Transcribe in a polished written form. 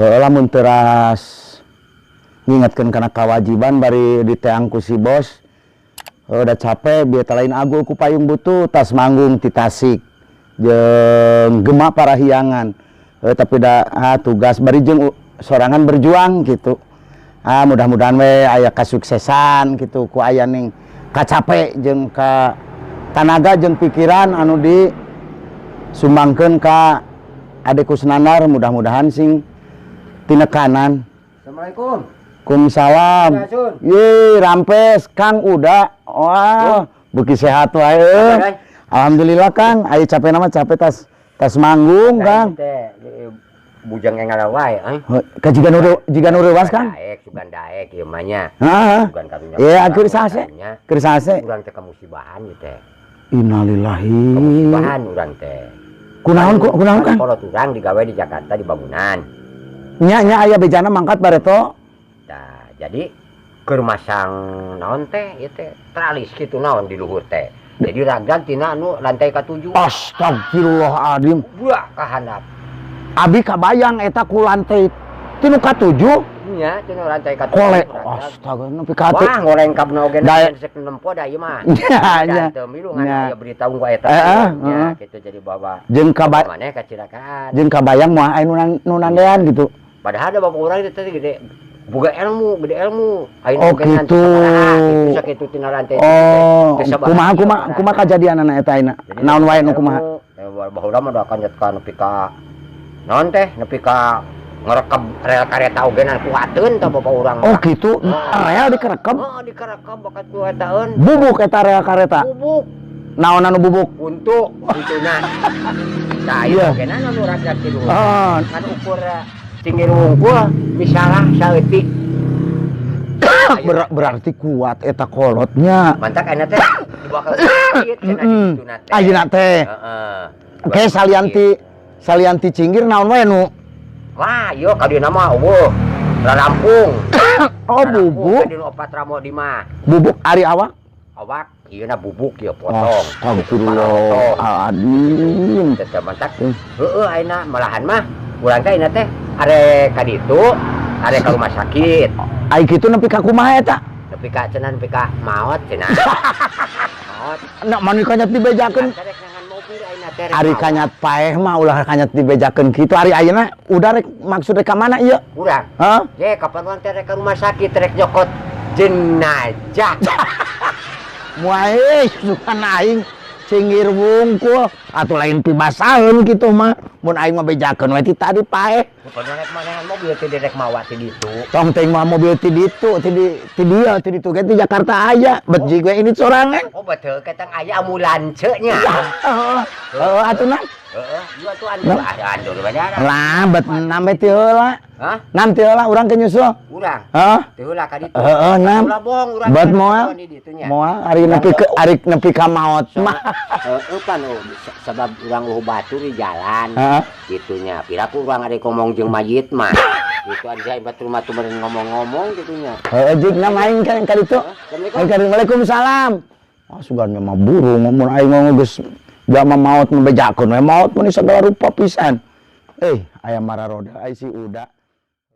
lamun teras ngingetkeun kana kewajiban bari diteang ku si bos. Udah capek biar lain agul ku payung butuh tas manggung ti Tasik jeung Gema Parahyangan. Tapi dah tugas bari jeung sorangan berjuang gitu. Mudah-mudahan we aya kasuksesan gitu ku aya ning kacape jeung ka tanaga jeung pikiran anu di sumbangkeun ka Ade Kusnandar, mudah-mudahan sing tinekanan. Assalamualaikum. Waalaikumsalam. Ye, rampes Kang udah. Wah, beuki sehat wae. Alhamdulillah Kang, aya capek nama capek tas manggung Kang. Bujang enggal wae, Ka jiga nu reuwas Kang? Daek, sugan daek ieu mah nya. Heeh. Sugan karunya. Iya, keur sase. Keur sase. Urang teh kamusibahan ieu teh. Innalillahi. Kamusibahan urang teh. Kunaon Kang? Kolot urang digawe di Jakarta di bangunan. Nya aya bejana mangkat bareto. Nah, jadi keur masang naon teh ieu teh tralis kitu naon di luhur teh. Jadi ragad tina anu lantai ka-7. Astagfirullahaladzim. Buak ka handap. Abi kabayang eta ku lantai tinu ka-7. Nya, tina lantai ka-7. Kole. Astaga, nepi ka wah, ngoreng kapna oge sek nempo da ieu mah. Nya. Teu milu ngan aya berita unggul eta. Nya, kitu jadi bawa. Jeung kabayang maneh kacirakaan. jeung kabayang moal aya nu nandean gitu. Padahal ada bapak urang teh gede. Boga ilmu, gede ilmu. Oh gitu. Kitu sakitu tina lantai. Oh, kumaha kajadianana eta ayeuna? Naon wae nu kumaha? Baheula mah da akan nyetka nepi ka naon teh, nepi ka ngerekam rel kareta ogenan kuateun tah bapak urang. Oh gitu. Rel dikerekam? Heeh, dikerekam bakat kuataeun. Bubuk eta rel kareta. Bubuk. Naon anu bubuk? Untuk ituna. Tah ieu ogenan anu rakyat kitu. Kan ukur tinggi wungkul misalnya saeutik. Berarti kuat eta kolotnya. Mantak enak teh dibakal sedikit cenah dituna teh. Ayeuna teh. Heeh. Oke, salianti cinggir naon wae nu? Wah, yo kadieuna mah eueuh. Rampung. Oh, bubuk. Kadieuna opat ramo di mah. Bubuk ari awak? Awak ieuna bubuk ieu potong. Astagfirullahaladzim. Teh mantak. Heeh, ayeuna malahan mah urang teh ayeuna teh are ka ditu, are ka rumah sakit. Ai kitu nepi ka kumaha eta? Nepi ka cenah nepi ka maot cenah. Maot. Nak mani kanyat dibejakeun. Terek ngangan mobil ayeuna teh. Ari kanyat paeh mah ulah kanyat dibejakeun kitu. Ari ayeuna udah rek maksud rek ka mana ieu? Urang. Hah? Ye kapan urang teh rek ka rumah sakit rek nyokot jenazah. Moal sukan aing cinggir wungkul atuh lain pibasaheun kitu mah. Mun aing mah bejakeun we ti tadi paeh. Pokona rek manehan mobil teh direk mawa ti ditu. Tong teh mah mobil ti ditu, ti dieu ti ditu ge ti Jakarta aya. Bet jiga ini sorangan. Oh betul ketang aya ambulans nya. Heeh, atuh na. Heeh, ieu atuh andur banyak. Lah, bet nambe ti heula. Hah? Nam ti heula urang ke nyusul. Urang. Hah? Teu heula ka ditu. Heeh, nam. Ulah bohong urang. Bet moal. Moal ari nepi ka maot mah. Heeh pan sebab urang luhu batur di jalan. Heeh. Gitunya. Piraku urang ade ngomong jeung mayit mah. Gitu aja batur mah tuh ngomong-ngomong gitunya. Heeh, jigna main ka ditu. Waalaikumsalam. Ah sugan mah burung mun aing ngomong geus jama maot membejakeun we maot mun segala rupa pisan. Aya mara roda ai si Uda.